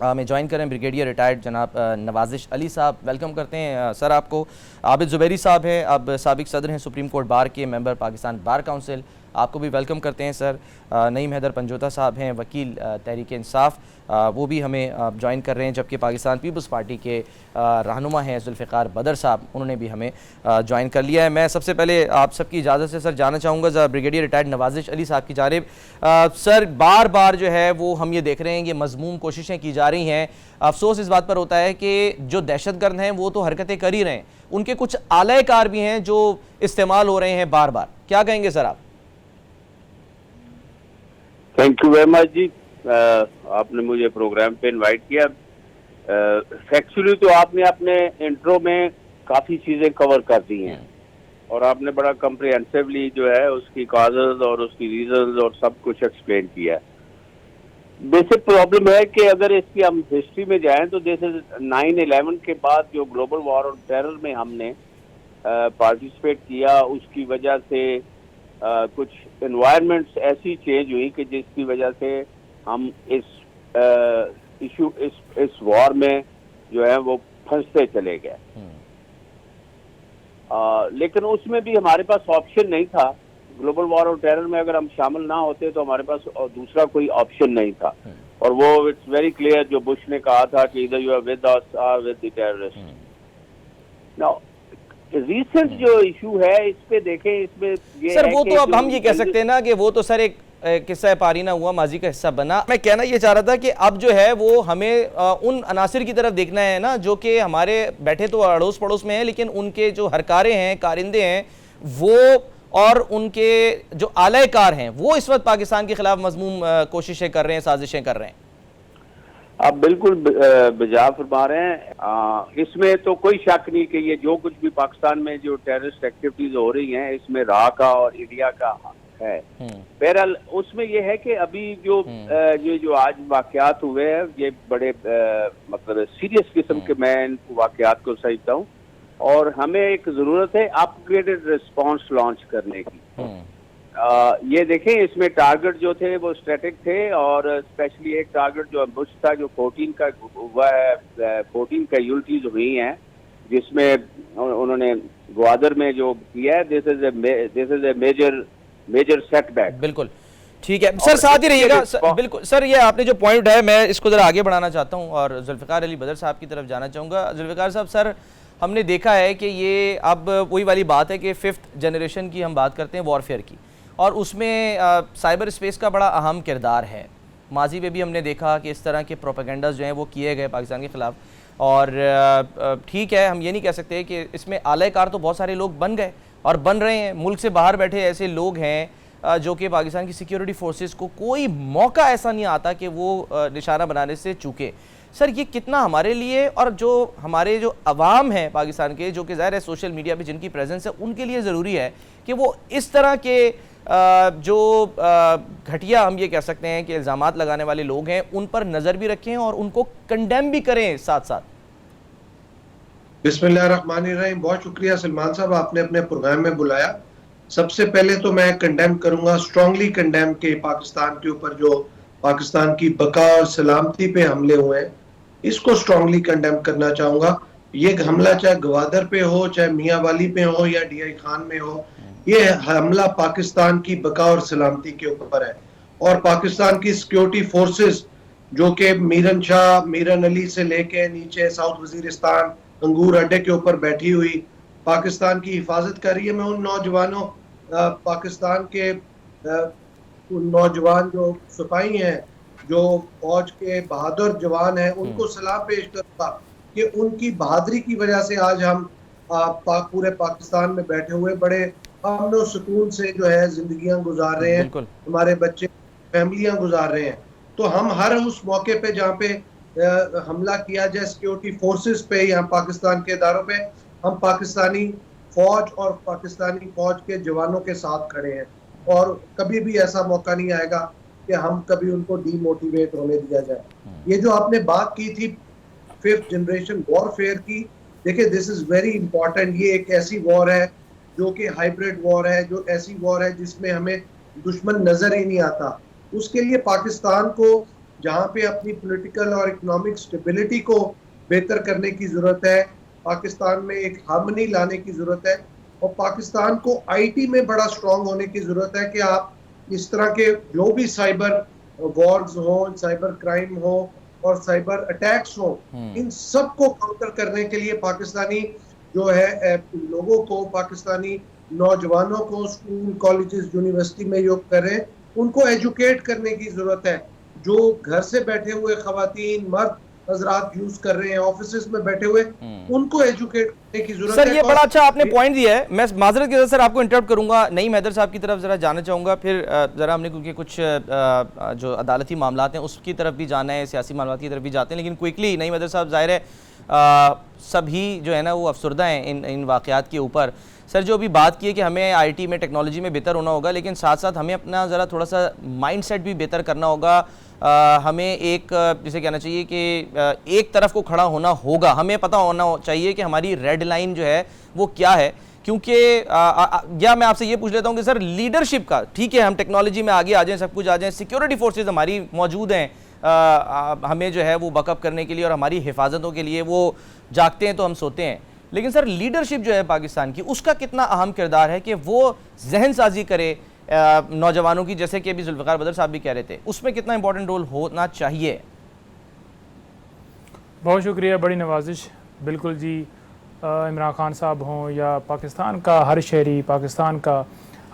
میں جوائن کریں brigadier retired جناب نوازش علی صاحب. ویلکم کرتے ہیں سر آپ کو. عابد زبیری صاحب ہیں, اب سابق صدر ہیں سپریم کورٹ بار کے, ممبر پاکستان بار کونسل, آپ کو بھی ویلکم کرتے ہیں سر. نعیم حیدر پنجوتا صاحب ہیں, وکیل تحریک انصاف, وہ بھی ہمیں جوائن کر رہے ہیں. جبکہ پاکستان پیپلز پارٹی کے رہنما ہیں ذوالفقار بدر صاحب, انہوں نے بھی ہمیں جوائن کر لیا ہے. میں سب سے پہلے آپ سب کی اجازت سے سر جانا چاہوں گا بریگیڈیئر ریٹائرڈ نوازش علی صاحب کی جانب. سر بار بار جو ہے وہ ہم یہ دیکھ رہے ہیں کہ مذموم کوششیں کی جا رہی ہیں. افسوس اس بات پر ہوتا ہے کہ جو دہشت گرد ہیں وہ تو حرکتیں کر ہی رہے ہیں, ان کے کچھ اعلی کار بھی ہیں جو استعمال ہو رہے ہیں بار بار. کیا کہیں گے سر آپ؟ تھینک یو ویری مچ جی, آپ نے مجھے پروگرام پہ انوائٹ کیا. فیکچولی تو آپ نے اپنے انٹرو میں کافی چیزیں کور کر دی ہیں اور آپ نے بڑا کمپریہنسولی جو ہے اس کی کازز اور اس کی ریزنز اور سب کچھ ایکسپلین کیا ہے. بیسک پرابلم ہے کہ اگر اس کی ہم ہسٹری میں جائیں تو جیسے 9/11 کے بعد جو گلوبل وار اور ٹیرر میں ہم نے پارٹیسپیٹ کیا, اس کی وجہ سے کچھ انوائرمنٹس ایسی چینج ہوئی کہ جس کی وجہ سے ہم اس ایشو اس وار میں جو ہے وہ پھنستے چلے گئے. لیکن اس میں بھی ہمارے پاس آپشن نہیں تھا. گلوبل وار اور ٹیرر میں اگر ہم شامل نہ ہوتے تو ہمارے پاس دوسرا کوئی آپشن نہیں تھا. اور وہ اٹس ویری کلیئر جو بش نے کہا تھا کہ either you are with us or with the terrorists. Now recent جو ایشو ہے اس پہ دیکھیں, اس میں یہ سر وہ تو اب ہم یہ کہہ سکتے ہیں نا کہ وہ تو سر ایک قصہ پارینہ ہوا, ماضی کا حصہ بنا. میں کہنا یہ چاہ رہا تھا کہ اب جو ہے وہ ہمیں ان عناصر کی طرف دیکھنا ہے نا جو کہ ہمارے بیٹھے تو اڑوس پڑوس میں ہیں, لیکن ان کے جو ہرکارے ہیں, کارندے ہیں, وہ اور ان کے جو اعلی کار ہیں وہ اس وقت پاکستان کے خلاف مذموم کوششیں کر رہے ہیں, سازشیں کر رہے ہیں. آپ بالکل بجا فرما رہے ہیں. اس میں تو کوئی شک نہیں کہ یہ جو کچھ بھی پاکستان میں جو ٹیررسٹ ایکٹیویٹیز ہو رہی ہیں اس میں را کا اور انڈیا کا ہے. بہرحال اس میں یہ ہے کہ ابھی جو آج واقعات ہوئے ہیں یہ بڑے مطلب سیریس قسم کے میں ان واقعات کو سمجھتا ہوں, اور ہمیں ایک ضرورت ہے اپ گریڈڈ ریسپانس لانچ کرنے کی. یہ دیکھیں اس میں ٹارگٹ جو تھے وہ اسٹریٹک تھے, اور اسپیشلی ایک ٹارگٹ جو امبوش تھا جو 14 کا ہوا ہے, 14 کیجولٹیز ہوئی ہیں جس میں انہوں نے گوادر میں جو کیا ہے. دس از اے میجر سیٹ بیک. بالکل ٹھیک ہے سر, ساتھ ہی رہیے گا. بالکل سر, یہ آپ نے جو پوائنٹ ہے میں اس کو ذرا آگے بڑھانا چاہتا ہوں اور ذوالفقار علی بدر صاحب کی طرف جانا چاہوں گا. ذوالفقار صاحب, سر ہم نے دیکھا ہے کہ یہ اب وہی والی بات ہے کہ 5th جنریشن کی ہم بات کرتے ہیں وارفیئر کی, اور اس میں سائبر اسپیس کا بڑا اہم کردار ہے. ماضی میں بھی ہم نے دیکھا کہ اس طرح کے پروپیگنڈاز جو ہیں وہ کیے گئے پاکستان کے خلاف, اور ٹھیک ہے ہم یہ نہیں کہہ سکتے کہ اس میں اعلی کار تو بہت سارے لوگ بن گئے اور بن رہے ہیں. ملک سے باہر بیٹھے ایسے لوگ ہیں جو کہ پاکستان کی سیکیورٹی فورسز کو کوئی موقع ایسا نہیں آتا کہ وہ نشانہ بنانے سے چوکے. سر یہ کتنا ہمارے لیے اور جو ہمارے جو عوام ہیں پاکستان کے, جو کہ ظاہر ہے سوشل میڈیا پہ جن کی پریزنس ہے, ان کے لیے ضروری ہے کہ وہ اس طرح کے جو گھٹیا ہم یہ کہہ سکتے ہیں کہ الزامات لگانے والے لوگ ہیں ان پر نظر بھی رکھیں اور ان کو کنڈیم بھی کریں ساتھ ساتھ. بسم اللہ الرحمن الرحیم. بہت شکریہ سلمان صاحب, آپ نے اپنے پروگرام میں بلایا. سب سے پہلے تو میں کنڈیم کروں گا, اسٹرانگلی کنڈیم کہ پاکستان کے اوپر جو پاکستان کی بقا اور سلامتی پہ حملے ہوئے ہیں, اس کو اسٹرانگلی کنڈیم کرنا چاہوں گا. یہ حملہ چاہے گوادر پہ ہو, چاہے میاں والی پہ ہو یا ڈی آئی خان میں ہو, یہ حملہ پاکستان کی بقا اور سلامتی کے اوپر ہے. اور پاکستان کی سیکیورٹی فورسز جو کہ میرن شاہ, میرن علی سے لے کے نیچے ساؤتھ وزیرستان انگور اڈے کے اوپر بیٹھی ہوئی پاکستان کی حفاظت کر رہی ہے. میں ان نوجوانوں, پاکستان کے نوجوان جو سپاہی ہیں, جو فوج کے بہادر جوان ہیں, ان کو سلام پیش کرتا کہ ان کی بہادری کی وجہ سے آج ہم پورے پاکستان میں بیٹھے ہوئے بڑے امن و سکون سے جو ہے زندگیاں گزار رہے ہیں, ہمارے بچے فیملیاں گزار رہے ہیں. تو ہم ہر اس موقع پہ جہاں پہ حملہ کیا جائے سیکیورٹی فورسز پہ یا پاکستان کے اداروں پہ, ہم پاکستانی فوج اور پاکستانی فوج کے جوانوں کے ساتھ کھڑے ہیں, اور کبھی بھی ایسا موقع نہیں آئے گا کہ ہم کبھی ان کو ڈی موٹیویٹ ہونے دیا جائے. یہ جو آپ نے بات کی تھی 5th جنریشن وارفیئر کی, دیکھیں دس از ویری امپورٹنٹ. یہ ایک ایسی وار ہے جو کہ ہائیبریڈ وار ہے, جو ایسی وار ہے جس میں ہمیں دشمن نظر ہی نہیں آتا. اس کے لیے پاکستان کو جہاں پہ اپنی پولیٹیکل اور اکنامک سٹیبلٹی کو بہتر کرنے کی ضرورت ہے، پاکستان میں ایک ہارمنی لانے کی ضرورت ہے، اور پاکستان کو آئی ٹی میں بڑا سٹرونگ ہونے کی ضرورت ہے کہ آپ اس طرح کے جو بھی سائبر وارز ہوں، سائبر کرائم ہوں اور سائبر اٹیکس ہوں، ان سب کو کاؤنٹر کرنے کے لیے پاکستانی جو ہے لوگوں کو، پاکستانی نوجوانوں کو اسکول کالجز یونیورسٹی میں جو کریں ان کو ایجوکیٹ کرنے کی ضرورت ہے۔ جو گھر سے بیٹھے ہوئے خواتین مرد حضرات یوز کر رہے ہیں آفیسز میں بیٹھے ہوئے، ان کو ایجوکیٹ کرنے کی ضرورت ہے۔ سر یہ بڑا اچھا آپ نے پوائنٹ دیا ہے، میں معذرت کے ساتھ سر آپ کو انٹرپٹ کروں گا، نعیم حیدر صاحب کی طرف ذرا جانا چاہوں گا، پھر ذرا ہم نے کیونکہ کچھ جو عدالتی معاملات ہیں اس کی طرف بھی جانا ہے، سیاسی معاملات کی طرف بھی جاتے ہیں، لیکن کوئکلی نعیم حیدر صاحب ظاہر ہے سبھی جو ہے نا وہ افسردہ ہیں ان واقعات کے اوپر۔ سر جو ابھی بات کی ہے کہ ہمیں آئی ٹی میں ٹیکنالوجی میں بہتر ہونا ہوگا، لیکن ساتھ ساتھ ہمیں اپنا ذرا تھوڑا سا مائنڈ سیٹ بھی بہتر کرنا ہوگا، ہمیں ایک جسے کہنا چاہیے کہ ایک طرف کو کھڑا ہونا ہوگا، ہمیں پتہ ہونا چاہیے کہ ہماری ریڈ لائن جو ہے وہ کیا ہے، کیونکہ یا میں آپ سے یہ پوچھ لیتا ہوں کہ سر لیڈرشپ کا، ٹھیک ہے ہم ٹیکنالوجی میں آگے آ جائیں، سب کچھ آ جائیں، سیکیورٹی فورسز ہماری موجود ہیں ہمیں جو ہے وہ بیک اپ کرنے کے لیے اور ہماری حفاظتوں کے لیے، وہ جاگتے ہیں تو ہم سوتے ہیں، لیکن سر لیڈرشپ جو ہے پاکستان کی اس کا کتنا اہم کردار ہے کہ وہ ذہن سازی کرے نوجوانوں کی، جیسے کہ ابھی ذوالفقار بدر صاحب بھی کہہ رہے تھے، اس میں کتنا امپورٹنٹ رول ہونا چاہیے؟ بہت شکریہ، بڑی نوازش۔ بالکل جی، عمران خان صاحب ہوں یا پاکستان کا ہر شہری، پاکستان کا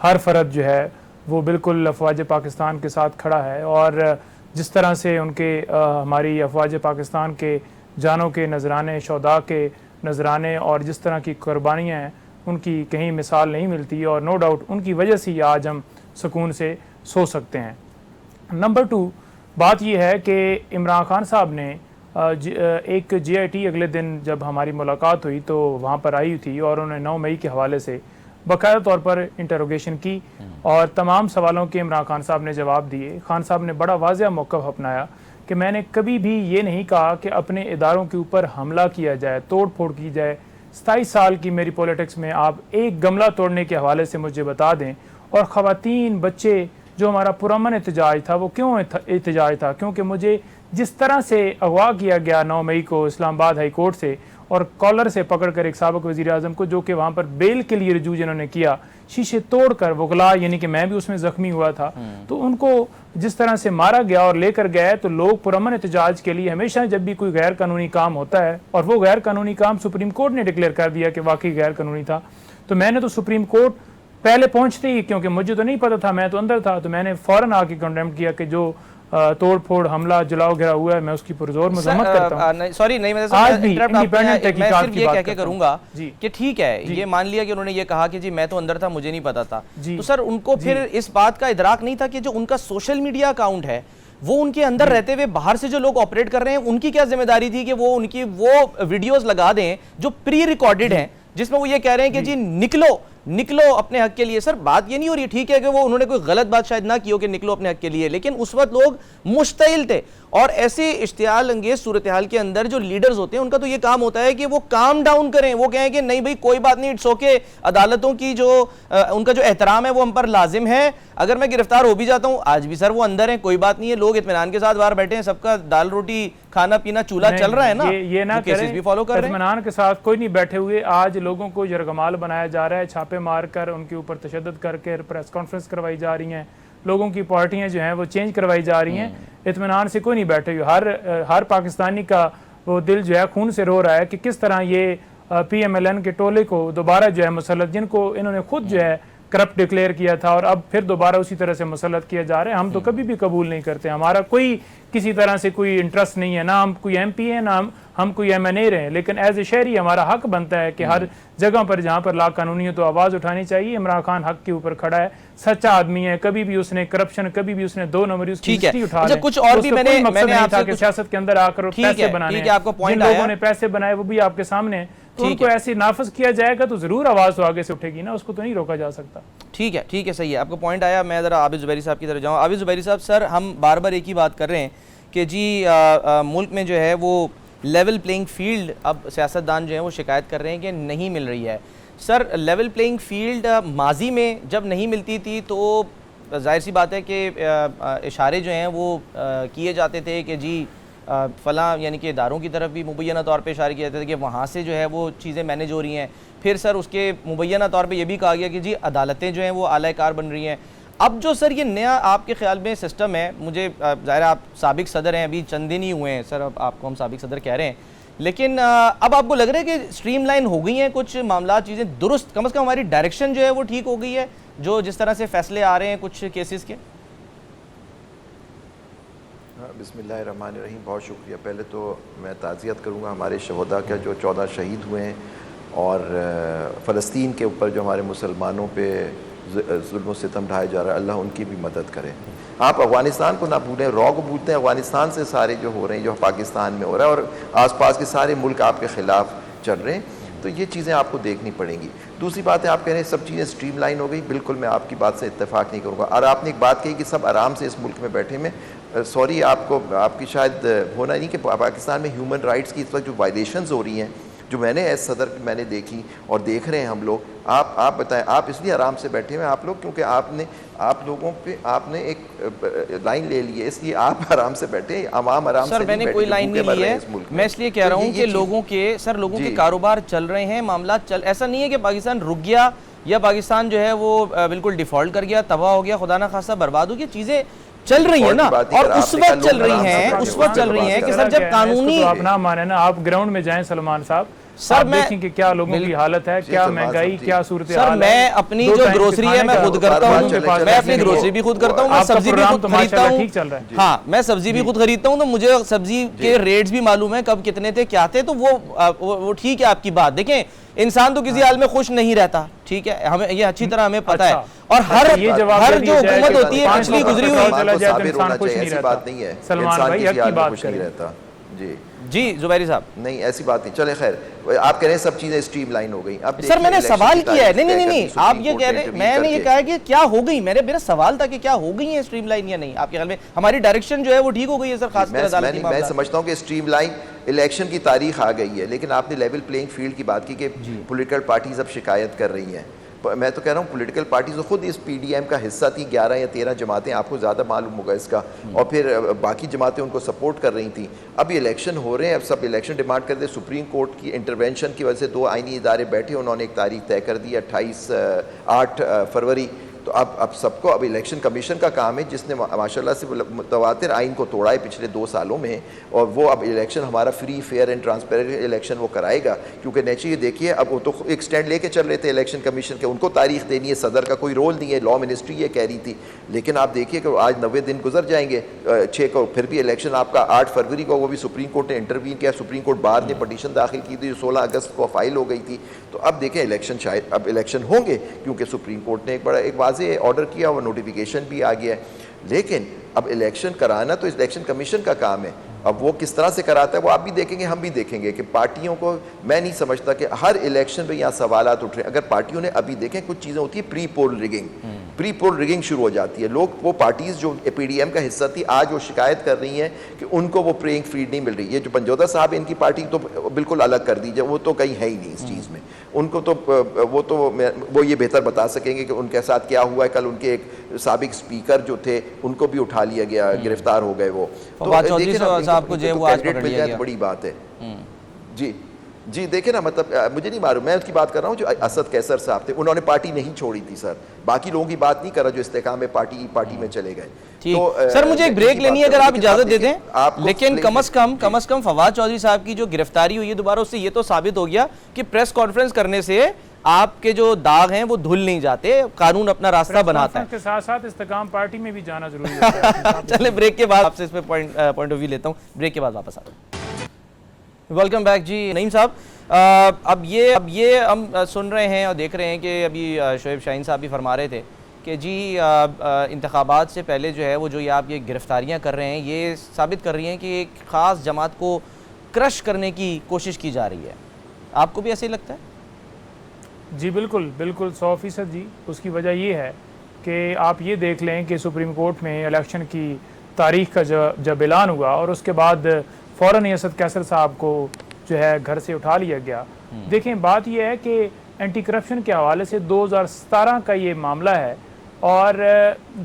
ہر فرد جو ہے وہ بالکل افواج پاکستان کے ساتھ کھڑا ہے، اور جس طرح سے ان کے ہماری افواج پاکستان کے جانوں کے نذرانے، شہداء کے نذرانے اور جس طرح کی قربانیاں ہیں ان کی کہیں مثال نہیں ملتی، اور نو ڈاؤٹ ان کی وجہ سے آج ہم سکون سے سو سکتے ہیں۔ نمبر 2 بات یہ ہے کہ عمران خان صاحب نے ایک جے آئی ٹی اگلے دن جب ہماری ملاقات ہوئی تو وہاں پر آئی تھی، اور انہوں نے 9 مئی کے حوالے سے باقاعدہ طور پر انٹروگیشن کی اور تمام سوالوں کے عمران خان صاحب نے جواب دیے۔ خان صاحب نے بڑا واضح موقف اپنایا کہ میں نے کبھی بھی یہ نہیں کہا کہ اپنے اداروں کے اوپر حملہ کیا جائے، توڑ پھوڑ کی جائے۔ 27 سال کی میری پولیٹکس میں آپ ایک گملہ توڑنے کے حوالے سے مجھے بتا دیں، اور خواتین بچے جو ہمارا پرامن احتجاج تھا وہ کیوں احتجاج تھا؟ کیونکہ مجھے جس طرح سے اغوا کیا گیا 9 مئی کو اسلام آباد ہائی کورٹ سے، اور کالر سے پکڑ کر ایک سابق وزیر اعظم کو جو کہ وہاں پر بیل کے لیے رجوع جنہوں نے کیا، شیشے توڑ کر وکلا، یعنی کہ میں بھی اس میں زخمی ہوا تھا، تو ان کو جس طرح سے مارا گیا اور لے کر گئے، تو لوگ پرامن احتجاج کے لیے ہمیشہ جب بھی کوئی غیر قانونی کام ہوتا ہے، اور وہ غیر قانونی کام سپریم کورٹ نے ڈکلیئر کر دیا کہ واقعی غیر قانونی تھا، تو میں نے تو سپریم کورٹ پہلے پہنچتے ہی، کیونکہ مجھے تو نہیں پتا تھا، میں تو اندر تھا، تو میں نے فوراً آ کے کنڈیم کیا کہ جو توڑ پھوڑ حملہ جلاؤ گرا ہوا ہے میں اس کی پرزور مذمت کرتا ہوں۔ سوری نہیں، میں صرف یہ کہہ کے کروں گا کہ ٹھیک ہے، یہ مان لیا کہ انہوں نے یہ کہا کہ جی میں تو اندر تھا، مجھے نہیں پتا تھا، تو سر ان کو پھر اس بات کا ادراک نہیں تھا کہ جو ان کا سوشل میڈیا اکاؤنٹ ہے وہ ان کے اندر رہتے ہوئے باہر سے جو لوگ آپریٹ کر رہے ہیں ان کی کیا ذمہ داری تھی کہ وہ ان کی وہ ویڈیوز لگا دیں جو پری ریکارڈڈ ہیں، جس میں وہ یہ کہہ رہے ہیں کہ جی نکلو اپنے حق کے لیے۔ سر بات یہ نہیں ہو رہی، ٹھیک ہے کہ وہ انہوں نے کوئی غلط بات شاید نہ کی ہو کہ نکلو اپنے حق کے لیے، لیکن اس وقت لوگ مشتعل تھے، اور ایسے اشتعال انگیز صورتحال کے اندر جو لیڈرز ہوتے ہیں ان کا تو یہ کام ہوتا ہے کہ وہ کام ڈاؤن کریں، وہ کہیں کہ نہیں بھائی کوئی بات نہیں، اٹس اوکے، عدالتوں کی جو ان کا جو احترام ہے وہ ہم پر لازم ہے، اگر میں گرفتار ہو بھی جاتا ہوں آج بھی سر وہ اندر ہیں، کوئی بات نہیں ہے، لوگ اطمینان کے ساتھ باہر بیٹھے ہیں، سب کا دال روٹی کھانا پینا چولہا چل رہا ہے نا، یہ نہ کریں، اطمینان کے ساتھ کوئی نہیں بیٹھے ہوئے، آج لوگوں کو یرغمال بنایا جا رہا ہے، چھاپے مار کر ان کے اوپر تشدد کر کے پریس کانفرنس کروائی جا رہی ہیں، لوگوں کی پارٹیاں جو ہیں وہ چینج کروائی جا رہی ہیں، اطمینان سے کوئی نہیں بیٹھے ہوئے، ہر پاکستانی کا وہ دل جو ہے خون سے رو رہا ہے کہ کس طرح یہ پی ایم ایل این کے ٹولے کو دوبارہ جو ہے مسلط، جن کو انہوں نے خود جو ہے کرپٹ ڈکلیئر کیا تھا اور اب پھر دوبارہ اسی طرح سے مسلط کیا جا رہا ہے، ہم تو کبھی بھی قبول نہیں کرتے، ہمارا کوئی کسی طرح سے کوئی انٹرسٹ نہیں ہے، نہ ہم کوئی ایم پی ہیں نہ ہم کوئی ایم این اے رہے ہیں، لیکن ایز اے شہری ہمارا حق بنتا ہے کہ ہر جگہ پر جہاں پر لا قانونی ہے تو آواز اٹھانی چاہیے۔ عمران خان حق کے اوپر کھڑا ہے، سچا آدمی ہے، کبھی بھی اس نے کرپشن، کبھی بھی اس نے 2 نمبری اس کی ہسٹری اٹھا لیں، کچھ اور بھی میں نے نہیں تھا کہ سیاست کے اندر آ کر پیسے بنانے ہیں، جن لوگوں نے پیسے بنائے وہ بھی آپ کے سامنے ہیں، تو ان کو ایسے نافذ کیا جائے گا تو ضرور آواز تو آگے سے اٹھے گی نا، اس کو تو نہیں روکا جا سکتا۔ ٹھیک ہے صحیح ہے، آپ کو پوائنٹ آیا، میں ذرا عابد زبیری صاحب کی طرف جاؤں۔ عابد زبیری صاحب، سر ہم بار بار ایک ہی بات کر رہے ہیں کہ جی ملک میں جو ہے وہ لیول پلینگ فیلڈ اب سیاستدان جو ہیں وہ شکایت کر رہے ہیں کہ نہیں مل رہی ہے۔ سر لیول پلینگ فیلڈ ماضی میں جب نہیں ملتی تھی تو ظاہر سی بات ہے کہ اشارے جو ہیں وہ کیے جاتے تھے کہ جی فلاں یعنی کہ اداروں کی طرف بھی مبینہ طور پہ اشارے کیے جاتے تھے کہ وہاں سے جو ہے وہ چیزیں مینیج ہو رہی ہیں. پھر سر اس کے مبینہ طور پہ یہ بھی کہا گیا کہ جی عدالتیں جو ہیں وہ اعلی کار بن رہی ہیں. اب جو سر یہ نیا آپ کے خیال میں سسٹم ہے, مجھے ظاہر آپ سابق صدر ہیں, ابھی چند دن ہی ہوئے ہیں سر, اب آپ کو ہم سابق صدر کہہ رہے ہیں, لیکن اب آپ کو لگ رہا ہے کہ اسٹریم لائن ہو گئی ہیں کچھ معاملات, چیزیں درست, کم از کم ہماری ڈائریکشن جو ہے وہ ٹھیک ہو گئی ہے جو جس طرح سے فیصلے آ رہے ہیں کچھ کیسز کے؟ بسم اللہ الرحمن الرحیم. بہت شکریہ. پہلے تو میں تعزیت کروں گا ہمارے شہداء کا جو 14 شہید ہوئے ہیں, اور فلسطین کے اوپر جو ہمارے مسلمانوں پہ ظلم و ستم ڈھایا جا رہا ہے, اللہ ان کی بھی مدد کرے. آپ افغانستان کو نہ بھولیں, رو کو بھولتے ہیں. افغانستان سے سارے جو ہو رہے ہیں, جو پاکستان میں ہو رہا ہے, اور آس پاس کے سارے ملک آپ کے خلاف چل رہے ہیں, تو یہ چیزیں آپ کو دیکھنی پڑیں گی. دوسری بات ہے, آپ کہہ رہے ہیں سب چیزیں اسٹریم لائن ہو گئی. بالکل میں آپ کی بات سے اتفاق نہیں کروں گا. اور آپ نے ایک بات کہی کہ سب آرام سے اس ملک میں بیٹھے میں, سوری آپ کو, آپ کی شاید ہونا نہیں کہ پاکستان میں ہیومن رائٹس کی اس وقت جو وائلیشنز ہو رہی ہیں, جو میں نے ایز صدر میں نے دیکھی اور دیکھ رہے ہیں ہم لوگ. آپ بتائیں, آپ اس لیے آرام سے بیٹھے ہوئے آپ لوگ کیونکہ آپ لوگوں پہ آپ نے ایک لائن لے لی ہے, اس لیے آپ آرام سے بیٹھے. عوام آرام سے سر میں نے کوئی لائن نہیں لی ہے, میں اس لیے کہہ رہا ہوں کہ لوگوں کے کے کاروبار چل رہے ہیں, معاملات ایسا نہیں ہے کہ پاکستان رک گیا یا پاکستان جو ہے وہ بالکل ڈیفالٹ کر گیا, تباہ ہو گیا, خدا نہ خواستہ برباد ہو گیا. چیزیں چل رہی ہیں نا, اور اس وقت چل رہی ہیں کہ سر جب قانونی, آپ نہ مانیں نا, آپ گراؤنڈ میں جائیں سلمان صاحب, سر دیکھیں کہ کیا لوگوں کی حالت ہے, کیا مہنگائی, کیا صورتحال ہے. سر میں اپنی جو گروسری ہے میں خود کرتا ہوں, میں اپنی گروسری بھی خود کرتا ہوں, میں سبزی بھی خود خریدتا ہوں. ہاں میں سبزی بھی خود خریدتا ہوں, تو مجھے سبزی کے ریٹس بھی معلوم ہیں کب کتنے تھے کیا تھے. تو وہ ٹھیک ہے آپ کی بات. دیکھیں انسان تو کسی حال میں خوش نہیں رہتا, ٹھیک ہے, ہمیں یہ اچھی طرح ہمیں پتہ ہے, اور ہر جو حکومت ہوتی ہے پچھلی گزری ہوئی. ایسی بات نہیں ہے سلمان بھائی حق کی بات کریں. جی زبیری صاحب, نہیں ایسی بات نہیں. چلے خیر, آپ کہہ رہے ہیں سب چیزیں اسٹریم لائن ہو گئی. اب سر میں نے سوال کیا ہے, نہیں آپ یہ کہہ رہے ہیں, میں نے یہ کہا ہے کہ کیا ہو گئی, میرا سوال تھا کہ کیا ہو گئی ہے اسٹریم لائن یا نہیں. آپ کے خیال میں ہماری ڈائریکشن جو ہے وہ ٹھیک ہو گئی ہے سر؟ خاص کر عدالتی معاملات میں سمجھتا ہوں کہ اسٹریم لائن الیکشن کی تاریخ آ گئی ہے, لیکن آپ نے لیول پلینگ فیلڈ کی بات کی کہ پولیٹیکل پارٹیز اب شکایت کر رہی ہیں. میں تو کہہ رہا ہوں پولیٹیکل پارٹیز خود اس پی ڈی ایم کا حصہ تھی, 11 یا 13 جماعتیں, آپ کو زیادہ معلوم ہوگا اس کا, اور پھر باقی جماعتیں ان کو سپورٹ کر رہی تھیں. اب یہ الیکشن ہو رہے ہیں, اب سب الیکشن ڈیمانڈ کرتے ہیں. سپریم کورٹ کی انٹرونشن کی وجہ سے 2 آئینی ادارے بیٹھے, انہوں نے ایک تاریخ طے کر دی 8 فروری. تو اب سب کو, اب الیکشن کمیشن کا کام ہے جس نے ماشاءاللہ سے متواتر آئین کو توڑا ہے پچھلے 2 سالوں میں, اور وہ اب الیکشن ہمارا free fair and transparent election وہ کرائے گا. کیونکہ نیچرلی دیکھیے اب وہ تو ایک سٹینڈ لے کے چل رہے تھے الیکشن کمیشن کے, ان کو تاریخ دینی ہے, صدر کا کوئی رول نہیں ہے, لا منسٹری یہ کہہ رہی تھی. لیکن آپ دیکھیے کہ آج 90 دن گزر جائیں گے 6 کو, پھر بھی الیکشن آپ کا 8 فروری کو, وہ بھی سپریم کورٹ نے انٹروین کیا, سپریم کورٹ بار نے پٹیشن داخل کی تھی جو 16 اگست کو فائل ہو گئی تھی. تو اب دیکھیں الیکشن شاید اب الیکشن ہوں گے, کیونکہ سپریم کورٹ نے ایک واضح آرڈر کیا, اور نوٹیفیکیشن بھی آ گیا ہے. لیکن اب الیکشن کرانا تو الیکشن کمیشن کا کام ہے. اب وہ کس طرح سے کراتا ہے وہ آپ بھی دیکھیں گے, ہم بھی دیکھیں گے کہ پارٹیوں کو, میں نہیں سمجھتا کہ ہر الیکشن پہ یہاں سوالات اٹھ رہے ہیں. اگر پارٹیوں نے ابھی دیکھیں کچھ چیزیں ہوتی ہیں, پری پول ریگنگ شروع ہو جاتی ہے. لوگ, وہ پارٹیز جو پی ڈی ایم کا حصہ تھی, آج وہ شکایت کر رہی ہیں کہ ان کو وہ پریئنگ فیلڈ نہیں مل رہی. یہ جو پنجودا صاحب ہیں ان کی پارٹی تو بالکل الگ کر دیجیے, وہ تو کہیں ہے ہی نہیں اس چیز میں. ان کو تو وہ یہ بہتر بتا سکیں گے کہ ان کے ساتھ کیا ہوا ہے. کل ان کے ایک سابق اسپیکر جو تھے ان کو بھی اٹھا لیا گیا, گرفتار ہو گئے. وہ تو بڑی بات ہے. جی دیکھیں نا, مطلب مجھے نہیں معلوم, میں اس کی بات کر رہا ہوں جو اسد کیسر صاحب تھے, انہوں نے پارٹی نہیں چھوڑی تھی سر. باقی لوگوں کی بات نہیں کر رہا جو استحکام میں پارٹی میں چلے گئے. تو سر مجھے ایک بریک لینی ہے اگر آپ اجازت دے دیں, لیکن کم از کم فواد چودھری صاحب کی جو گرفتاری ہوئی ہے دوبارہ, اس سے یہ تو ثابت ہو گیا کہ پریس کانفرنس کرنے سے آپ کے جو داغ ہیں وہ دھل نہیں جاتے, قانون اپنا راستہ بناتا ہے. کے ساتھ ساتھ استحکام پارٹی میں بھی جانا ضروری ہوتا ہے. چلیں بریک کے بعد آپ سے اس پہ پوائنٹ آف ویو لیتا ہوں, بریک کے بعد واپس آتا ہوں. Welcome back. جی نعیم صاحب, اب یہ ہم سن رہے ہیں اور دیکھ رہے ہیں کہ ابھی شعیب شاہین صاحب بھی فرما رہے تھے کہ جی انتخابات سے پہلے جو ہے وہ جو آپ یہ گرفتاریاں کر رہے ہیں یہ ثابت کر رہی ہیں کہ ایک خاص جماعت کو کرش کرنے کی کوشش کی جا رہی ہے. آپ کو بھی ایسے ہی لگتا ہے؟ جی بالکل 100% جی. اس کی وجہ یہ ہے کہ آپ یہ دیکھ لیں کہ سپریم کورٹ میں الیکشن کی تاریخ کا جب اعلان ہوا اور اس کے بعد فوراً اسد کیسر صاحب کو جو ہے گھر سے اٹھا لیا گیا. دیکھیں بات یہ ہے کہ اینٹی کرپشن کے حوالے سے 2017 کا یہ معاملہ ہے, اور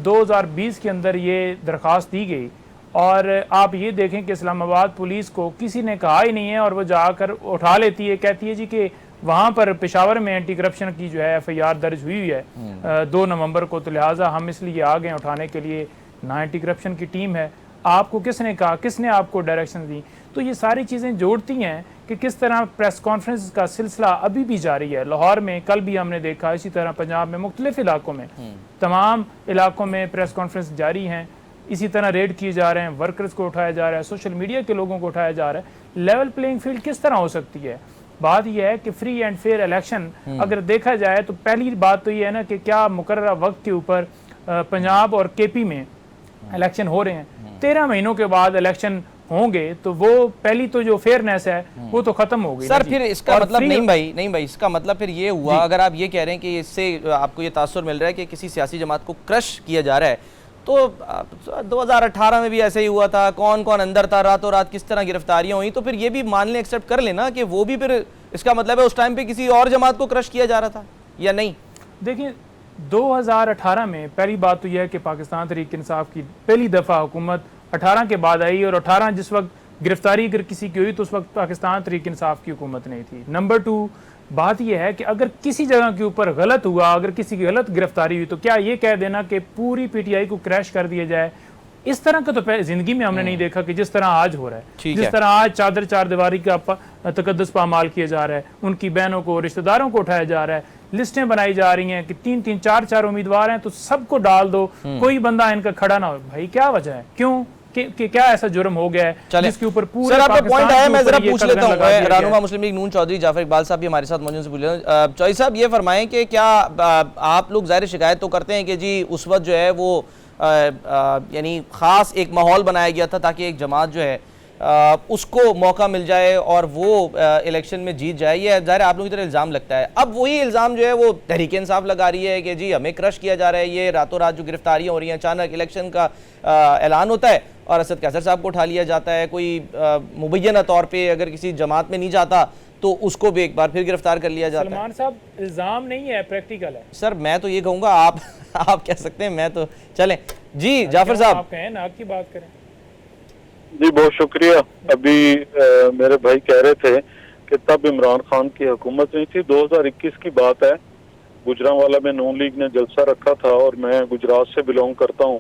2020 کے اندر یہ درخواست دی گئی، اور آپ یہ دیکھیں کہ اسلام آباد پولیس کو کسی نے کہا ہی نہیں ہے، اور وہ جا کر اٹھا لیتی ہے، کہتی ہے جی کہ وہاں پر پشاور میں اینٹی کرپشن کی جو ہے FIR درج ہوئی ہے 2 نومبر کو، تو لہٰذا ہم اس لیے آ گئے اٹھانے کے لیے، نہ اینٹی کرپشن کی ٹیم ہے۔ آپ کو کس نے کہا، کس نے آپ کو ڈائریکشن دی؟ تو یہ ساری چیزیں جوڑتی ہیں کہ کس طرح پریس کانفرنس کا سلسلہ ابھی بھی جاری ہے۔ لاہور میں کل بھی ہم نے دیکھا، اسی طرح پنجاب میں مختلف علاقوں میں، تمام علاقوں میں پریس کانفرنس جاری ہیں، اسی طرح ریڈ کیے جا رہے ہیں، ورکرز کو اٹھایا جا رہا ہے، سوشل میڈیا کے لوگوں کو اٹھایا جا رہا ہے۔ لیول پلینگ فیلڈ کس طرح ہو سکتی ہے؟ بات یہ ہے کہ فری اینڈ فیئر الیکشن اگر دیکھا جائے تو پہلی بات تو یہ ہے نا کہ کیا مقررہ وقت کے اوپر پنجاب اور KP میں الیکشن ہو رہے ہیں، 13 مہینوں کے بعد الیکشن ہوں گے، تو وہ پہلی تو جو فیئرنیس ہے وہ تو ختم ہو گئی۔ سر پھر اس کا مطلب نہیں بھائی اس کا مطلب پھر یہ ہوا، اگر آپ یہ کہہ رہے ہیں کہ اس سے آپ کو یہ تاثر مل رہا ہے کہ کسی سیاسی جماعت کو کرش کیا جا رہا ہے، تو 2018 میں بھی ایسے ہی ہوا تھا، کون کون اندر تھا، راتوں رات کس طرح گرفتاریاں ہوئی، تو پھر یہ بھی مان لیں، ایکسیپٹ کر لینا کہ وہ بھی پھر اس کا مطلب ہے اس ٹائم پہ کسی اور جماعت کو کرش کیا جا رہا تھا یا نہیں؟ دیکھیں 2018 میں پہلی بات تو یہ ہے کہ پاکستان تحریک انصاف کی پہلی دفعہ حکومت 18 کے بعد آئی، اور 18 جس وقت گرفتاری اگر کسی کی ہوئی تو اس وقت پاکستان تحریک انصاف کی حکومت نہیں تھی۔ نمبر 2 بات یہ ہے کہ اگر کسی جگہ کے اوپر غلط ہوا، اگر کسی کی غلط گرفتاری ہوئی، تو کیا یہ کہہ دینا کہ پوری PTI کو کریش کر دیا جائے؟ اس طرح کا تو زندگی میں ہم نے نہیں دیکھا کہ جس طرح آج ہو رہا ہے، جس طرح آج چار دیواری کا تقدس پامال کیا جا رہا ہے، ان کی بہنوں کو، رشتہ داروں کو اٹھایا جا رہا ہے، لسٹیں بنائی جا رہی ہیں کہ 3 4 امیدوار ہیں تو سب کو ڈال دو، کوئی بندہ ان کا کھڑا نہ ہو۔ بھائی کیا وجہ ہے؟ کیوں کہ کیا ایسا جرم ہو گیا ہے جس کے اوپر پورے پاکستان کے اوپر میں ذرا پوچھ لیتا ہوں رہنما مسلم لیگ نون چودھری جعفر اقبال صاحب بھی ہمارے ساتھ موجود سے پوچھ لیتا ہوں۔ چودھری صاحب یہ فرمائیں کہ کیا آپ لوگ ظاہر شکایت تو کرتے ہیں کہ جی اس وقت جو ہے وہ یعنی خاص ایک ماحول بنایا گیا تھا تاکہ ایک جماعت جو ہے اس کو موقع مل جائے اور وہ الیکشن میں جیت جائے، یہ ظاہر آپ لوگوں کی طرح الزام لگتا ہے۔ اب وہی الزام جو ہے وہ تحریک انصاف لگا رہی ہے کہ جی ہمیں کرش کیا جا رہا ہے، یہ راتوں رات جو گرفتاریاں ہو رہی ہیں، اچانک الیکشن کا اعلان ہوتا ہے اور اسد قیصر صاحب کو اٹھا لیا جاتا ہے، کوئی مبینہ طور پہ اگر کسی جماعت میں نہیں جاتا تو اس کو بھی ایک بار پھر گرفتار کر لیا جاتا ہے۔ سلمان صاحب الزام نہیں ہے، پریکٹیکل ہے۔ سر میں تو یہ کہوں گا، آپ کہہ سکتے ہیں، میں تو چلیں جی جعفر صاحب آپ کہیں نا، آپ کی بات کریں۔ جی بہت شکریہ۔ ابھی میرے بھائی کہہ رہے تھے کہ تب عمران خان کی حکومت نہیں تھی، 2021 کی بات ہے، گجرانوالہ میں نون لیگ نے جلسہ رکھا تھا اور میں گجرات سے بلونگ کرتا ہوں۔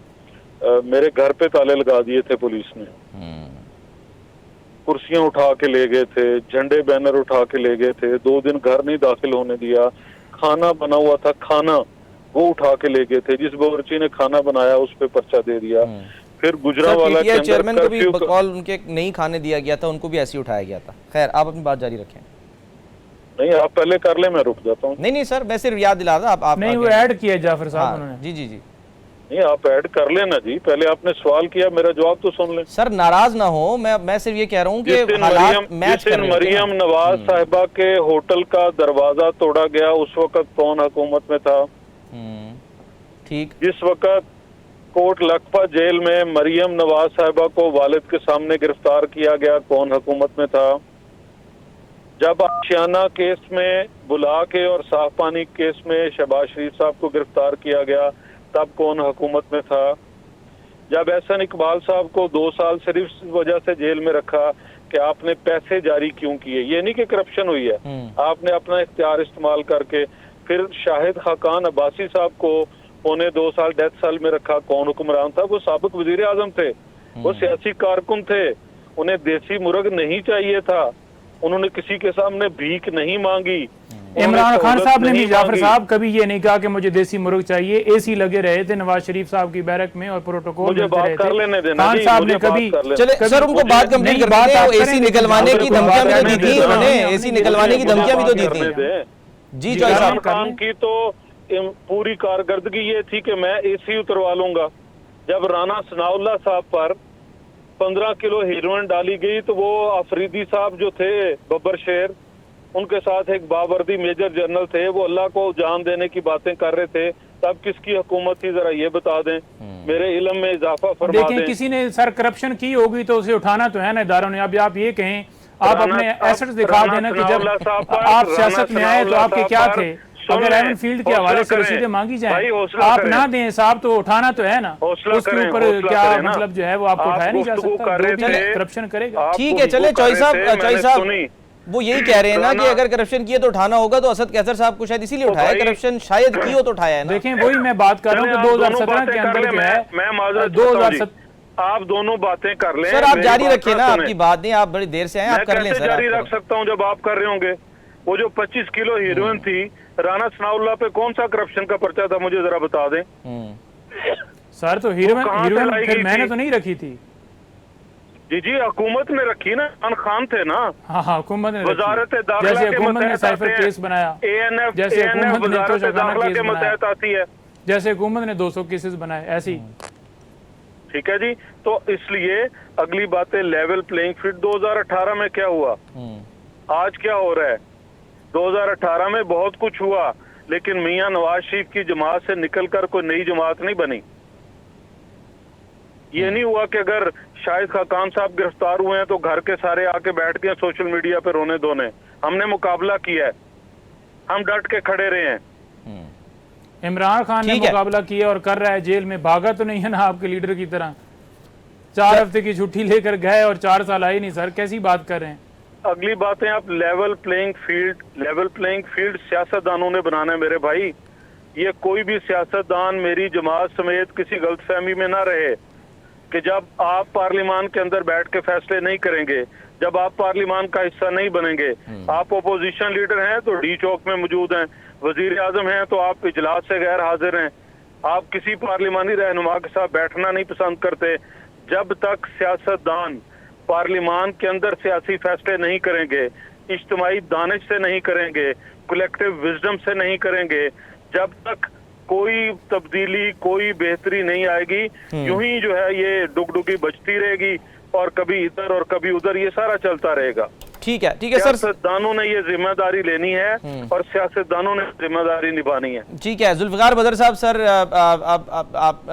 میرے گھر پہ تالے لگا دیے تھے پولیس نے، کرسیاں اٹھا کے لے گئے تھے، جھنڈے بینر اٹھا کے لے گئے تھے، 2 دن گھر نہیں داخل ہونے دیا، کھانا بنا ہوا تھا، کھانا وہ اٹھا کے لے گئے تھے، جس باورچی نے کھانا بنایا اس پہ پرچہ دے دیا۔ پھر گجرانوالہ کے اندر چیئرمین کو بھی بقول ان کے نہیں کھانے دیا گیا تھا، ان کو بھی ایسے اٹھایا گیا تھا۔ خیر آپ اپنی بات جاری رکھیں۔ نہیں آپ پہلے کر لیں، میں رک جاتا ہوں۔ نہیں سر میں صرف یاد دلا رہا تھا، آپ نہیں وہ ایڈ کیا جعفر صاحب انہوں نے۔ جی نہیں آپ ایڈ کر لینا جی، پہلے آپ نے سوال کیا، میرا جواب تو سن لیں۔ سر ناراض نہ ہو، میں صرف یہ کہہ رہا ہوں کہ حالات میچ کر رہے ہیں۔ مریم نواز صاحبہ کے ہوٹل کا دروازہ توڑا گیا، اس وقت کون حکومت میں تھا؟ ٹھیک، جس وقت کوٹ لکھپت جیل میں مریم نواز صاحبہ کو والد کے سامنے گرفتار کیا گیا، کون حکومت میں تھا؟ جب آشیانہ کیس میں بلا کے اور صاف پانی کیس میں شہباز شریف صاحب کو گرفتار کیا گیا، تب کون حکومت میں تھا؟ جب احسن اقبال صاحب کو 2 سال صرف اس وجہ سے جیل میں رکھا کہ آپ نے پیسے جاری کیوں کیے، یہ نہیں کہ کرپشن ہوئی ہے، آپ نے اپنا اختیار استعمال کر کے۔ پھر شاہد خاقان عباسی صاحب کو 1.25 سال ڈیتھ سیل میں رکھا، کون حکمران تھا؟ وہ سابق وزیر اعظم تھے، وہ سیاسی کارکن تھے، انہیں دیسی مرغ نہیں چاہیے تھا، انہوں نے کسی کے سامنے بھیک نہیں مانگی۔ عمران خان صاحب نے بھی جعفر صاحب کبھی یہ نہیں کہا کہ مجھے دیسی مرغ چاہیے، اے سی لگے رہے تھے نواز شریف صاحب کی بیرک میں اور پروٹوکول مجھے بات کر لینے دینا۔ خان صاحب نے کبھی چلے سر ان کو بات کمپلیٹ کر دیں، اے سی نکلوانے کی دھمکیاں بھی تو دی تھی انہوں نے، اے سی نکلوانے کی دھمکیاں بھی تو دی تھی۔ جی عمران خان کی تو پوری کارکردگی یہ تھی کہ میں اے سی اتروا لوں گا۔ جب رانا ثناء اللہ صاحب پر 15 کلو ہیروئن ڈالی گئی تو وہ آفریدی صاحب جو تھے ببر شیر، ان کے ساتھ ایک باوردی میجر جنرل تھے، وہ اللہ کو جان دینے کی باتیں کر رہے تھے، تب کس کی حکومت تھی ذرا یہ بتا دیں، میرے علم میں اضافہ فرما دیں۔ دیکھیں کسی نے سر کرپشن کی ہوگی تو اسے اٹھانا تو ہے نا اداروں نے۔ اب آپ یہ کہیں، آپ اپنے ایسٹس دکھا دینا کہ جب آپ سیاست میں آئے تو آپ کے کیا تھے، اگر ایون فیلڈ کے حوالے سے رسیدیں مانگی جائیں آپ نہ دیں حساب تو اٹھانا تو ہے نا, اس کے اوپر کیا مطلب جو ہے وہ آپ کو اٹھایا نہیں جا سکتا, کرپشن کرے گا. ٹھیک ہے چلے چوئی صاحب وہ یہی کہہ رہے ہیں نا کہ اگر کرپشن کیے تو اٹھانا ہوگا, تو اسد قیصر صاحب کو شاید اسی لیے اٹھایا, کرپشن شاید کی ہو تو اٹھایا ہے نا. دیکھیں وہی میں بات کر رہا ہوں کہ 2017 کے اندر جو ہے, میں معذرت کرتا ہوں جی, آپ دونوں باتیں کر لیں. سر آپ جاری رکھیں نا, آپ کی بات نہیں, آپ بڑی دیر سے ہیں, آپ کر لیں. میں کیسے جاری رکھ سکتا ہوں جب آپ کر رہے ہوں گے؟ وہ جو 25 کلو ہیروئن تھی رانا ثناء اللہ پہ کون سا کرپشن کا پرچہ تھا, مجھے ذرا بتا دیں. سر تو ہیروئن پھر میں نے تو نہیں رکھی تھی. جی حکومت نے رکھی نا, عمران خان تھے نا. ہاں حکومت نے وزارت داخلہ جیسے کے حکومت نے متحد سائفر کیس بنایا, جیسے حکومت نے وزارت داخلہ کے متحد آتی ہے, جیسے حکومت نے 200 کیسز بنائے ایسی. ٹھیک ہے جی, تو اس لیے اگلی باتیں لیول پلینگ فیلڈ 2018 میں کیا ہوا, آج کیا ہو رہا ہے. 2018 میں بہت کچھ ہوا, لیکن میاں نواز شریف کی جماعت سے نکل کر کوئی نئی جماعت نہیں بنی. یہ نہیں ہوا کہ اگر شاہد خاقان صاحب گرفتار ہوئے ہیں تو گھر کے سارے آ کے بیٹھ گئے سوشل میڈیا پہ رونے دھونے. ہم نے مقابلہ کیا ہے, ہم ڈٹ کے کھڑے رہے ہیں. عمران خان نے مقابلہ کیا اور کر رہا ہے, جیل میں بھاگا تو نہیں ہے نا آپ کے لیڈر کی طرح. 4 ہفتے کی چھٹی لے کر گئے اور 4 سال آئی نہیں. سر کیسی بات کر رہے ہیں. اگلی باتیں آپ لیول پلینگ فیلڈ سیاستدانوں نے بنانا ہے میرے بھائی. یہ کوئی بھی سیاستدان میری جماعت سمیت کسی غلط فہمی میں نہ رہے کہ جب آپ پارلیمان کے اندر بیٹھ کے فیصلے نہیں کریں گے, جب آپ پارلیمان کا حصہ نہیں بنیں گے, آپ اپوزیشن لیڈر ہیں تو ڈی چوک میں موجود ہیں, وزیر اعظم ہیں تو آپ اجلاس سے غیر حاضر ہیں, آپ کسی پارلیمانی رہنما کے ساتھ بیٹھنا نہیں پسند کرتے. جب تک سیاستدان پارلیمان کے اندر سیاسی فیصلے نہیں کریں گے, اجتماعی دانش سے نہیں کریں گے, کلیکٹیو وزڈم سے نہیں کریں گے, جب تک کوئی تبدیلی کوئی بہتری نہیں آئے گی. یوں ہی جو ہے یہ ڈگڈگی بچتی رہے گی, اور کبھی ادھر اور کبھی ادھر, یہ سارا چلتا رہے گا. ٹھیک ہے سر, سیاستدانوں نے یہ ذمہ داری لینی ہے اور سیاستدانوں نے ذمہ داری نبھانی ہے. ٹھیک ہے ذوالفقار بدر صاحب, سر آپ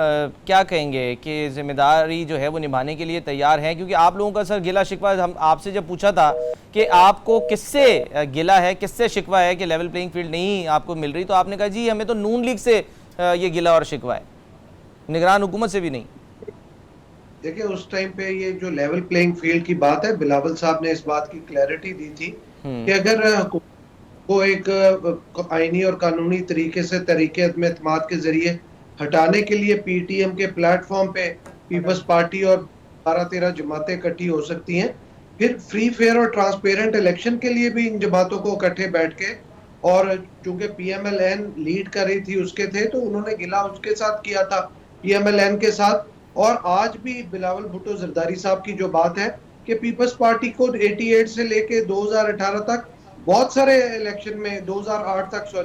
کیا کہیں گے کہ ذمہ داری جو ہے وہ نبھانے کے لیے تیار ہیں؟ کیونکہ آپ لوگوں کا سر گلہ شکوہ, ہم آپ سے جب پوچھا تھا کہ آپ کو کس سے گلہ ہے, کس سے شکوہ ہے کہ لیول پلینگ فیلڈ نہیں آپ کو مل رہی, تو آپ نے کہا جی ہمیں تو نون لیگ سے یہ گلہ اور شکوہ ہے, نگران حکومت سے بھی نہیں. دیکھیں اس ٹائم پہ یہ جو لیول پلینگ فیلڈ کی بات ہے, بلاول صاحب نے اس بات کی کلیئرٹی دی تھی کہ اگر کو ایک آئینی اور قانونی طریقے سے تحریک عدم اعتماد کے ذریعے ہٹانے کے لیے پی ٹی ایم کے پلیٹ فارم پہ پیپلز پارٹی اور 12-13 جماعتیں اکٹھی ہو سکتی ہیں, پھر فری فیئر اور ٹرانسپیرنٹ الیکشن کے لیے بھی ان جماعتوں کو اکٹھے بیٹھ کے, اور چونکہ P M L N lead کر رہی تھی اس کے تھے تو انہوں نے گلہ اس کے ساتھ کیا تھا, پی ایم ایل این کے ساتھ. اور آج بھی بلاول بھٹو زرداری صاحب کی جو بات ہے کہ پیپلز پارٹی کو 88 سے لے کے 2018 تک بہت سارے الیکشن میں, 2008 تک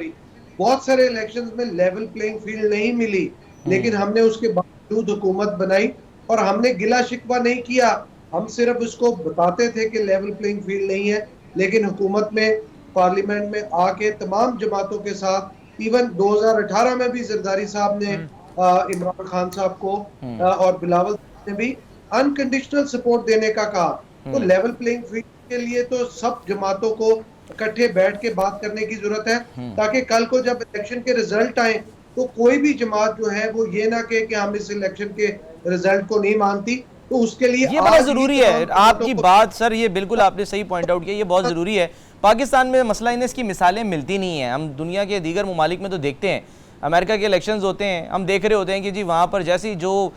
بہت سارے الیکشن میں لیول پلینگ فیلڈ نہیں ملی, لیکن ہم نے اس کے باوجود حکومت بنائی اور ہم نے گلہ شکوہ نہیں کیا. ہم صرف اس کو بتاتے تھے کہ لیول پلینگ فیلڈ نہیں ہے, لیکن حکومت میں پارلیمنٹ میں آ کے تمام جماعتوں کے ساتھ, ایون 2018 میں بھی زرداری صاحب نے عمران خان صاحب کو اور بلاول نے بھی انکنڈیشنل سپورٹ دینے کا کہا. تو لیول پلینگ فیلڈ کے لیے تو سب جماعتوں کو اکٹھے بیٹھ کے بات کرنے کی ضرورت ہے, تاکہ کل کو جب الیکشن کے ریزلٹ آئیں تو کوئی بھی جماعت جو ہے وہ یہ نہ کہے کہ ہم اس الیکشن کے ریزلٹ کو نہیں مانتی. تو اس کے لیے یہ بڑا ضروری ہے آپ کی بات سر, یہ بالکل آپ نے صحیح پوائنٹ آؤٹ کیا, یہ بہت ضروری ہے. پاکستان میں مسئلہ اس کی مثالیں ملتی نہیں ہیں. ہم دنیا کے دیگر ممالک میں تو دیکھتے ہیں, امریکہ کے الیکشنز ہوتے ہیں, ہم دیکھ رہے ہوتے ہیں کہ جی وہاں پر جیسی جو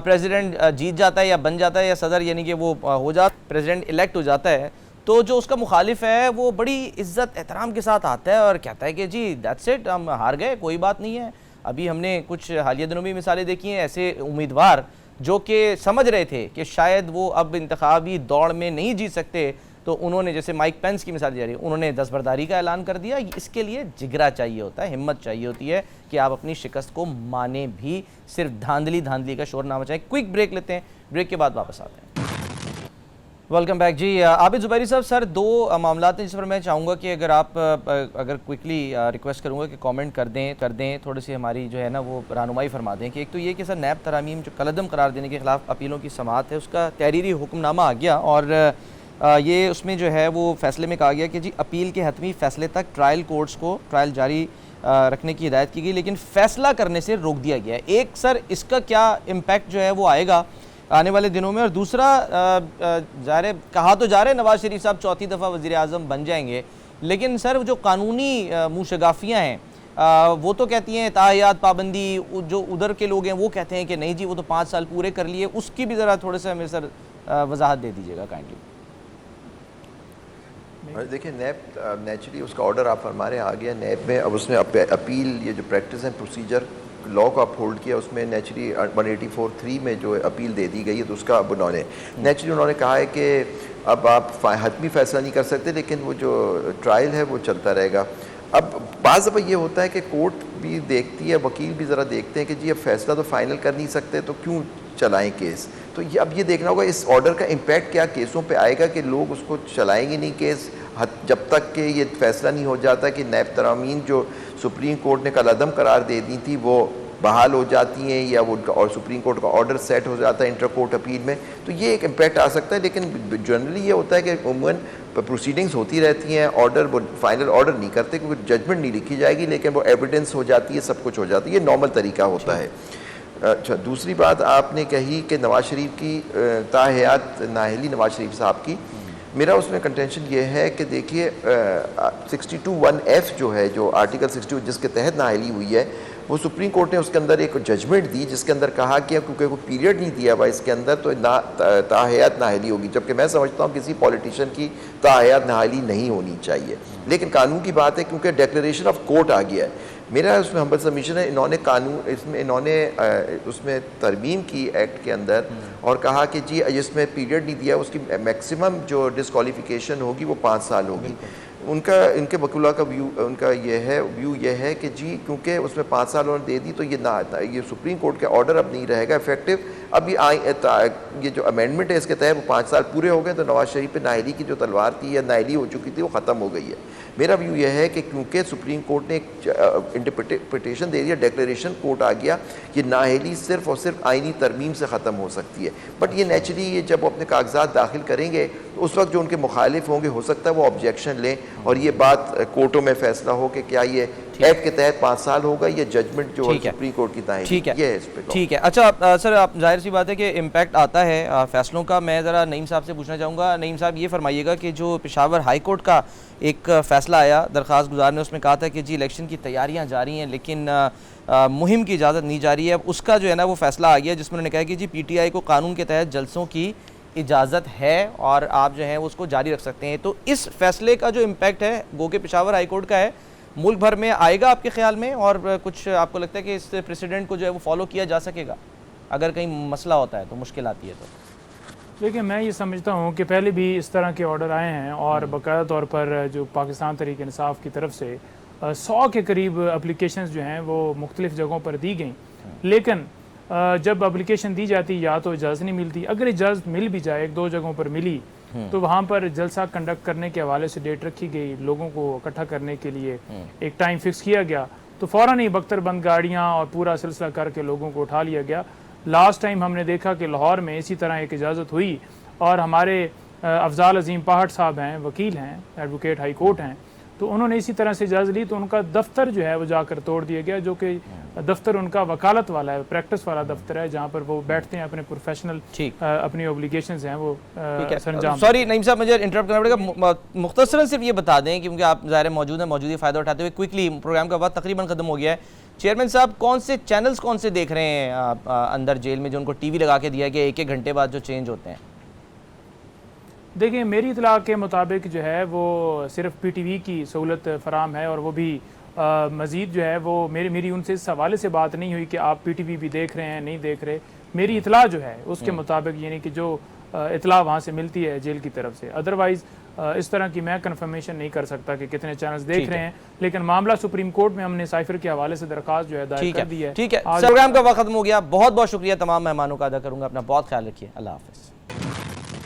پریزیڈنٹ جیت جاتا ہے یا بن جاتا ہے یا صدر یعنی کہ وہ ہو جاتا پریزیڈنٹ الیکٹ ہو جاتا ہے, تو جو اس کا مخالف ہے وہ بڑی عزت احترام کے ساتھ آتا ہے اور کہتا ہے کہ جی دیٹس اٹ, ہم ہار گئے, کوئی بات نہیں ہے. ابھی ہم نے کچھ حالیہ دنوں میں مثالیں دیکھی ہیں, ایسے امیدوار جو کہ سمجھ رہے تھے کہ شاید وہ اب انتخابی دوڑ میں نہیں جیت سکتے, تو انہوں نے جیسے مائک پینس کی مثال جا رہی ہے, انہوں نے دستبرداری کا اعلان کر دیا. اس کے لیے جگرا چاہیے ہوتا ہے, ہمت چاہیے ہوتی ہے کہ آپ اپنی شکست کو مانیں بھی, صرف دھاندلی کا شور نہ مچائیں. کوئک بریک لیتے ہیں, بریک کے بعد واپس آتے ہیں. ویلکم بیک جی. عابد زبیری صاحب, سر 2 معاملات ہیں جس پر میں چاہوں گا کہ اگر آپ کوئکلی ریکویسٹ کروں گا کہ کامنٹ کر دیں, تھوڑی سی ہماری جو ہے نا وہ رہنمائی فرما دیں. کہ ایک تو یہ کہ سر نیب ترامیم جو کالعدم قرار دینے کے خلاف اپیلوں کی سماعت ہے, اس کا تحریری حکم نامہ آ گیا, اور یہ اس میں جو ہے وہ فیصلے میں کہا گیا کہ جی اپیل کے حتمی فیصلے تک ٹرائل کورٹس کو ٹرائل جاری رکھنے کی ہدایت کی گئی، لیکن فیصلہ کرنے سے روک دیا گیا ہے۔ ایک سر اس کا کیا امپیکٹ جو ہے وہ آئے گا آنے والے دنوں میں؟ اور دوسرا کہا تو جا رہے نواز شریف صاحب چوتھی دفعہ وزیر اعظم بن جائیں گے، لیکن سر جو قانونی منہ شگافیاں ہیں وہ تو کہتی ہیں تاحیات پابندی، جو ادھر کے لوگ ہیں وہ کہتے ہیں کہ نہیں جی وہ تو 5 سال پورے کر لیے، اس کی بھی ذرا تھوڑے سے ہمیں سر وضاحت دے دیجیے گا کائنڈلی۔ دیکھیں نیب نیچرلی اس کا آرڈر آپ فرما رہے ہیں آ گیا نیب میں، اب اس میں اپیل یہ جو پریکٹس ہے پروسیجر لا کو اپ ہولڈ کیا، اس میں نیچرلی 184(3) میں جو اپیل دے دی گئی ہے، تو اس کا اب انہوں نے کہا ہے کہ اب آپ حتمی فیصلہ نہیں کر سکتے، لیکن وہ جو ٹرائل ہے وہ چلتا رہے گا۔ اب بعض دفعہ یہ ہوتا ہے کہ کورٹ بھی دیکھتی ہے، وکیل بھی ذرا دیکھتے ہیں کہ جی اب فیصلہ تو فائنل کر نہیں سکتے تو کیوں چلائیں کیس، تو یہ اب یہ دیکھنا ہوگا اس آرڈر کا امپیکٹ کیا کیسوں پہ آئے گا، کہ لوگ اس کو چلائیں گے نہیں کیس جب تک کہ یہ فیصلہ نہیں ہو جاتا کہ نیب ترامین جو سپریم کورٹ نے کل عدم قرار دے دی تھی وہ بحال ہو جاتی ہیں، یا وہ اور سپریم کورٹ کا آرڈر سیٹ ہو جاتا ہے انٹر کورٹ اپیل میں، تو یہ ایک امپیکٹ آ سکتا ہے۔ لیکن جنرلی یہ ہوتا ہے کہ عموماً پروسیڈنگز ہوتی رہتی ہیں، آرڈر وہ فائنل آرڈر نہیں کرتے کیونکہ ججمنٹ نہیں لکھی جائے گی، لیکن وہ ایویڈنس ہو جاتی ہے، سب کچھ ہو جاتی ہے، یہ نارمل طریقہ ہوتا ہے۔ اچھا، دوسری بات آپ نے کہی کہ نواز شریف کی تاحیات نااہلی نواز شریف صاحب کی، میرا اس میں کنٹینشن یہ ہے کہ دیکھیے 62(1)(f) جو ہے، جو آرٹیکل 62 جس کے تحت نااہلی ہوئی ہے، وہ سپریم کورٹ نے اس کے اندر ایک ججمنٹ دی جس کے اندر کہا کہ کیونکہ کوئی پیریڈ نہیں دیا ہوا اس کے اندر تو تاحیات نااہلی ہوگی، جبکہ میں سمجھتا ہوں کسی پولیٹیشین کی تاحیات نااہلی نہیں ہونی چاہیے، لیکن قانون کی بات ہے کیونکہ ڈیکلریشن آف کورٹ آ گیا ہے۔ میرا اس میں ہمبل سبمیشن ہے، انہوں نے اس میں ترمیم کی ایکٹ کے اندر اور کہا کہ جی جس میں پیریڈ نہیں دیا اس کی میکسیمم جو ڈسکوالیفیکیشن ہوگی وہ 5 سال ہوگی۔ ان کے وکلا کا ویو یہ ہے کہ جی کیونکہ اس میں 5 سال انہوں نے دے دی تو یہ سپریم کورٹ کا آرڈر اب نہیں رہے گا افیکٹو، اب یہ جو امینڈمنٹ ہے اس کے تحت وہ 5 سال پورے ہو گئے تو نواز شریف پہ نااہلی کی جو تلوار تھی یا نااہلی ہو چکی تھی وہ ختم ہو گئی ہے۔ میرا ویو یہ ہے کہ کیونکہ سپریم کورٹ نے ایک انٹرپریٹیشن دے دیا، ڈیکلیریشن کورٹ آ گیا، یہ نااہلی صرف اور صرف آئینی ترمیم سے ختم ہو سکتی ہے، بٹ یہ نیچرلی یہ جب وہ اپنے کاغذات داخل کریں گے تو اس وقت جو ان کے مخالف ہوں گے ہو سکتا ہے وہ آبجیکشن لیں اور یہ بات کورٹوں میں فیصلہ ہو کہ کیا یہ ایکٹ کے تحت 5 سال ہوگا یا ججمنٹ جو سپریم کورٹ کی تائید یہ ہے اس پہ۔ ٹھیک ہے، اچھا سر آپ ظاہر سی بات ہے کہ امپیکٹ آتا ہے فیصلوں کا۔ میں ذرا نعیم صاحب سے پوچھنا چاہوں گا، نعیم صاحب یہ فرمائیے گا کہ جو پشاور ہائی کورٹ کا ایک فیصلہ آیا درخواست گزار نے، اس میں کہا تھا کہ جی الیکشن کی تیاریاں جاری ہیں لیکن مہم کی اجازت نہیں جاری ہے، اب اس کا جو ہے نا وہ فیصلہ آ گیا جس میں انہوں نے کہا کہ جی پی ٹی آئی کو قانون کے تحت جلسوں کی اجازت ہے اور آپ جو ہیں اس کو جاری رکھ سکتے ہیں، تو اس فیصلے کا جو امپیکٹ ہے گو کہ پشاور ہائی کورٹ کا ہے، ملک بھر میں آئے گا آپ کے خیال میں؟ اور کچھ آپ کو لگتا ہے کہ اس پریسیڈنٹ کو جو ہے وہ فالو کیا جا سکے گا اگر کہیں مسئلہ ہوتا ہے تو، مشکل آتی ہے تو؟ دیکھیں میں یہ سمجھتا ہوں کہ پہلے بھی اس طرح کے آرڈر آئے ہیں اور باقاعدہ طور پر جو پاکستان تحریک انصاف کی طرف سے 100 کے قریب اپلیکیشنز جو ہیں وہ مختلف جگہوں پر دی گئیں، لیکن جب اپلیکیشن دی جاتی یا تو اجازت نہیں ملتی، اگر اجازت مل بھی جائے 1-2 جگہوں پر ملی تو وہاں پر جلسہ کنڈکٹ کرنے کے حوالے سے ڈیٹ رکھی گئی، لوگوں کو اکٹھا کرنے کے لیے ایک ٹائم فکس کیا گیا، تو فوراً ہی بختر بند گاڑیاں اور پورا سلسلہ کر کے لوگوں کو اٹھا لیا گیا۔ لاسٹ ٹائم ہم نے دیکھا کہ لاہور میں اسی طرح ایک اجازت ہوئی اور ہمارے افضال عظیم پہاڑ صاحب ہیں، وکیل ہیں، ایڈوکیٹ ہائی کورٹ ہیں، تو انہوں نے اسی طرح سے اجازت لی تو ان کا دفتر جو ہے وہ جا کر توڑ دیا گیا، جو کہ دفتر ان کا وکالت والا ہے، پریکٹس والا دفتر ہے جہاں پر وہ بیٹھتے ہیں، اپنے پروفیشنل اپنی اوبلیگیشنز ہیں وہ سرانجام۔ سوری نعیم صاحب مجھے انٹرپٹ کرنا پڑے گا، مختصراً صرف یہ بتا دیں کیونکہ آپ ظاہر موجود ہیں، موجودی فائدہ اٹھاتے ہوئے کوئکلی پروگرام کا وقت تقریباً ختم ہو گیا ہے، چیئرمین صاحب کون سے چینلز کون سے دیکھ رہے ہیں اندر جیل میں جو ان کو ٹی وی لگا کے دیا گیا 1-1 گھنٹے بعد جو چینج ہوتے ہیں؟ دیکھیں میری اطلاع کے مطابق جو ہے وہ صرف پی ٹی وی کی سہولت فراہم ہے اور وہ بھی مزید جو ہے وہ میری ان سے اس حوالے سے بات نہیں ہوئی کہ آپ پی ٹی وی بھی دیکھ رہے ہیں نہیں دیکھ رہے، میری اطلاع جو ہے اس کے مطابق یعنی کہ جو اطلاع وہاں سے ملتی ہے جیل کی طرف سے، ادروائز اس طرح کی میں کنفرمیشن نہیں کر سکتا کہ کتنے چینلز دیکھ رہے ہیں، لیکن معاملہ سپریم کورٹ میں ہم نے سائفر کے حوالے سے درخواست جو ہے دائر کر دی ہے۔ ٹھیک ہے، پروگرام کا وقت ختم ہو گیا، بہت بہت شکریہ تمام مہمانوں کا ادا کروں گا، اپنا بہت خیال رکھیے، اللہ حافظ۔